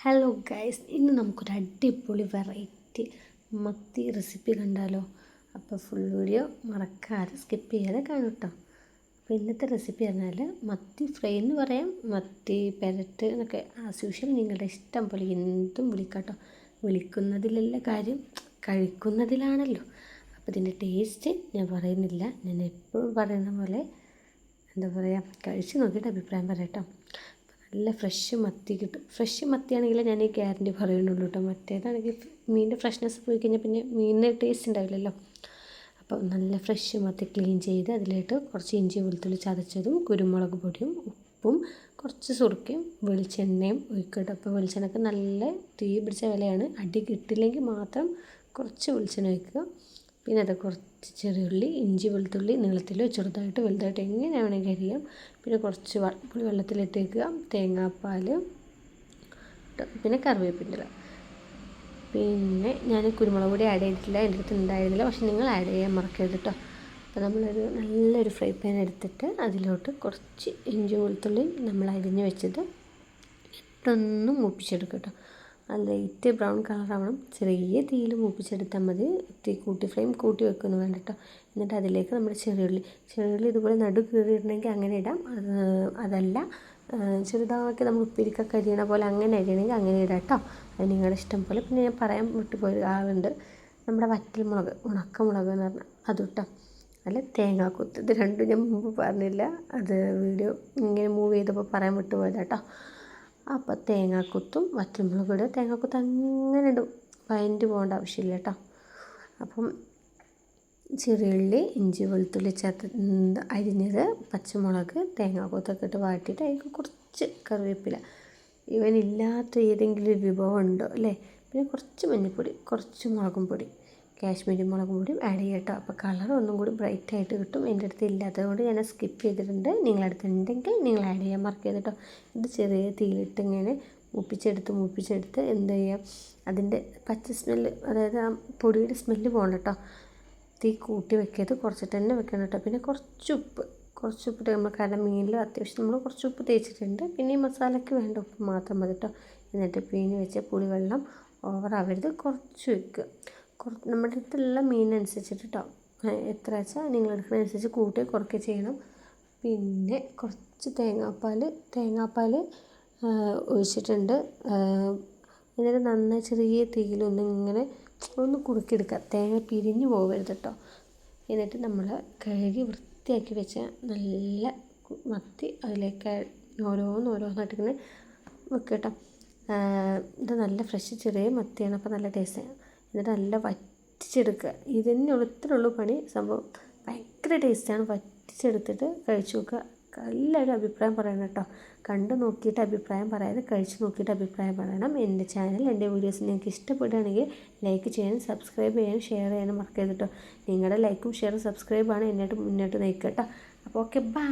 Hello guys, ഇന്ന് നമുക്കൊരു അടിപൊളി വെറൈറ്റി മത്തി റെസിപ്പി കണ്ടാലോ. അപ്പോൾ ഫുൾ വീഡിയോ മറക്കാതെ സ്കിപ്പ് ചെയ്യാതെ കാണും കേട്ടോ. അപ്പോൾ ഇന്നത്തെ റെസിപ്പി പറഞ്ഞാൽ മത്തി ഫ്രൈ എന്ന് പറയാം, മത്തി പെരട്ട് എന്നൊക്കെ ആസ് യൂഷ്വൽ നിങ്ങളുടെ ഇഷ്ടം പോലെ എന്തും വിളിക്കാട്ടോ. വിളിക്കുന്നതിലല്ല കാര്യം, കഴിക്കുന്നതിലാണല്ലോ. അപ്പോൾ ഇതിൻ്റെ ടേസ്റ്റ് ഞാൻ പറയുന്നില്ല, ഞാൻ എപ്പോഴും പറയുന്ന പോലെ എന്താ പറയുക, കഴിച്ച് നോക്കിയിട്ട് അഭിപ്രായം പറയാം കേട്ടോ. നല്ല ഫ്രഷ് മത്തി കിട്ടും. ഫ്രഷ് മത്തിയാണെങ്കിൽ ഞാൻ ഈ ഗ്യാരണ്ടി പറയുന്നുള്ളൂ കേട്ടോ. മറ്റേതാണെങ്കിൽ മീനിൻ്റെ ഫ്രഷ്നെസ് പോയി കഴിഞ്ഞാൽ പിന്നെ മീനിന് ടേസ്റ്റ് ഉണ്ടാവില്ലല്ലോ. അപ്പോൾ നല്ല ഫ്രഷ് മത്തി ക്ലീൻ ചെയ്ത് അതിലേക്ക് കുറച്ച് ഇഞ്ചി വെളുത്തുള്ളി ചതച്ചതും കുരുമുളക് പൊടിയും ഉപ്പും കുറച്ച് സുറുക്കയും വെളിച്ചെണ്ണയും ഒഴിക്കട്ടെ. അപ്പോൾ വെളിച്ചെണ്ണയ്ക്ക് നല്ല തീ പിടിച്ച വിലയാണ്. അടി കിട്ടില്ലെങ്കിൽ മാത്രം കുറച്ച് വെളിച്ചെണ്ണ ഒഴിക്കുക. പിന്നെ അത് കുറച്ച് ചെറിയുള്ളി, ഇഞ്ചി, വെളുത്തുള്ളി നീളത്തിൽ ചെറുതായിട്ട് വലുതായിട്ട് എങ്ങനെ വേണമെങ്കിൽ അരിയാം. പിന്നെ കുറച്ച് പുളി വെള്ളത്തിലിട്ട് വയ്ക്കുക, തേങ്ങാപ്പാൽ, പിന്നെ കറിവേപ്പിൻ്റെ ഇല. പിന്നെ ഞാൻ കുരുമുളക് പൊടി ആഡ് ചെയ്തിട്ടില്ല, എൻ്റെ അടുത്ത് ഉണ്ടായിരുന്നില്ല, പക്ഷെ നിങ്ങൾ ആഡ് ചെയ്യാൻ മറക്കരുത് കേട്ടോ. അപ്പോൾ നമ്മളൊരു നല്ലൊരു ഫ്രൈ പാൻ എടുത്തിട്ട് അതിലോട്ട് കുറച്ച് ഇഞ്ചി വെളുത്തുള്ളിയും നമ്മൾ അരിഞ്ഞ് വെച്ചത് ഇട്ടൊന്ന് മൂപ്പിച്ചെടുക്കുക കേട്ടോ. ആ ലൈറ്റ് ബ്രൗൺ കളറാവണം. ചെറിയ തീയിൽ മൂപ്പിച്ചെടുത്താൽ മതി. ഫ്ലെയിം കൂട്ടി വെക്കുന്നു വേണ്ട കേട്ടോ. എന്നിട്ട് അതിലേക്ക് നമ്മൾ ചെറിയുള്ളി ഇതുപോലെ നടു കീറിയിടണമെങ്കിൽ അങ്ങനെ ഇടാം. അതല്ല ചെറുതാക്കി നമ്മൾ ഉപ്പിരിക്കൊക്കെ അരിയണ പോലെ അങ്ങനെ അരിയണമെങ്കിൽ അങ്ങനെ ഇടാം കേട്ടോ. അത് നിങ്ങളുടെ ഇഷ്ടം പോലെ. പിന്നെ ഞാൻ പറയാൻ വിട്ടുപോയ ആളുണ്ട്, നമ്മുടെ വറ്റൽമുളക്, ഉണക്കമുളക് എന്ന് പറഞ്ഞാൽ അത് കേട്ടോ. അല്ല തേങ്ങാക്കൊത്ത്, ഇത് രണ്ടും ഞാൻ മുമ്പ് പറഞ്ഞില്ല, അത് വീഡിയോ ഇങ്ങനെ മൂവ് ചെയ്തപ്പോൾ പറയാൻ വിട്ടുപോയതാണ് കേട്ടോ. അപ്പോൾ തേങ്ങാക്കൊത്തും വറ്റൽമുളക് ഇടുക. തേങ്ങാക്കൊത്ത് അങ്ങനെ ഇടും, വഴണ്ടി പോകേണ്ട ആവശ്യമില്ല കേട്ടോ. അപ്പം ചെറിയുള്ളി, ഇഞ്ചി, വെളുത്തുള്ളി അരിഞ്ഞത്, പച്ചമുളക്, തേങ്ങാക്കൊത്തൊക്കെ ഇട്ട് വാട്ടിയിട്ട് അതിലേക്ക് കുറച്ച് കറിവേപ്പില. ഇവനില്ലാത്ത ഏതെങ്കിലും ഒരു വിഭവം ഉണ്ടോ അല്ലേ. പിന്നെ കുറച്ച് മഞ്ഞൾപ്പൊടി, കുറച്ച് മുളകും പൊടി, കാശ്മീരി മുളകും പൊടിയും ആഡ് ചെയ്യാം കേട്ടോ. അപ്പോൾ കളർ ഒന്നും കൂടി ബ്രൈറ്റ് ആയിട്ട് കിട്ടും. എൻ്റെ അടുത്ത് ഇല്ലാത്തതുകൊണ്ട് ഞാൻ സ്കിപ്പ് ചെയ്തിട്ടുണ്ട്. നിങ്ങളുടെ അടുത്ത് ഉണ്ടെങ്കിൽ നിങ്ങൾ ആഡ് ചെയ്യാൻ മറക്കരുത് കേട്ടോ. ഇത് ചെറിയ തീയിലിട്ട് ഇങ്ങനെ മൂപ്പിച്ചെടുത്ത് എന്ത് ചെയ്യുക, അതിൻ്റെ പച്ച സ്മെല്ല്, അതായത് ആ പൊടിയുടെ സ്മെല്ല് പോകണം കേട്ടോ. തീ കൂട്ടി വെക്കരുത്, കുറച്ചിട്ട് തന്നെ വെക്കണം കേട്ടോ. പിന്നെ കുറച്ച് ഉപ്പിട്ട് നമ്മൾ, കാരണം മീനിൽ അത്യാവശ്യം നമ്മൾ കുറച്ച് ഉപ്പ് തേച്ചിട്ടുണ്ട്. പിന്നെ ഈ മസാലയ്ക്ക് വേണ്ട ഉപ്പ് മാത്രം മതി കേട്ടോ. എന്നിട്ട് പീഞ്ഞ് വെച്ച പുളിവെള്ളം ഓവറാവരുത്, കുറച്ച് വയ്ക്കുക. നമ്മുടെ അടുത്തുള്ള മീനനുസരിച്ചിട്ട് കേട്ടോ. എത്ര വെച്ചാൽ നിങ്ങൾ എടുക്കുന്നതനുസരിച്ച് കൂട്ടി കുറയ്ക്കുക ചെയ്യണം. പിന്നെ കുറച്ച് തേങ്ങാപ്പാൽ ഒഴിച്ചിട്ടുണ്ട്. എന്നിട്ട് നന്നായി ചെറിയ തീയിലൊന്നിങ്ങനെ ഒന്ന് കുറുക്കിയെടുക്കുക. തേങ്ങ പിരിഞ്ഞു പോകരുത് കേട്ടോ. എന്നിട്ട് നമ്മൾ കഴുകി വൃത്തിയാക്കി വെച്ച നല്ല മത്തി അതിലേക്ക് ഓരോന്നായിട്ട് ഇങ്ങനെ വെക്കുക കേട്ടോ. ഇത് നല്ല ഫ്രഷ് ചെറിയ മത്തിയാണ്, അപ്പോൾ നല്ല ടേസ്റ്റാണ്. എന്നിട്ട് നല്ല വറ്റിച്ചെടുക്കുക. ഇത്രയുള്ളൂ പണി. സംഭവം ഭയങ്കര ടേസ്റ്റാണ്. വറ്റിച്ചെടുത്തിട്ട് കഴിച്ചു നോക്കുക. എല്ലാവരും അഭിപ്രായം പറയണം കേട്ടോ. കണ്ടു നോക്കിയിട്ട് അഭിപ്രായം പറയാതെ കഴിച്ച് നോക്കിയിട്ട് അഭിപ്രായം പറയണം. എൻ്റെ ചാനൽ, എൻ്റെ വീഡിയോസ് നിങ്ങൾക്ക് ഇഷ്ടപ്പെടുകയാണെങ്കിൽ ലൈക്ക് ചെയ്യാനും സബ്സ്ക്രൈബ് ചെയ്യാനും ഷെയർ ചെയ്യാനും മറക്കരുത് കേട്ടോ. നിങ്ങളുടെ ലൈക്കും ഷെയറും സബ്സ്ക്രൈബാണ് മുന്നോട്ട് നയിക്കുക കേട്ടോ. അപ്പോൾ ഓക്കെ, ബൈ.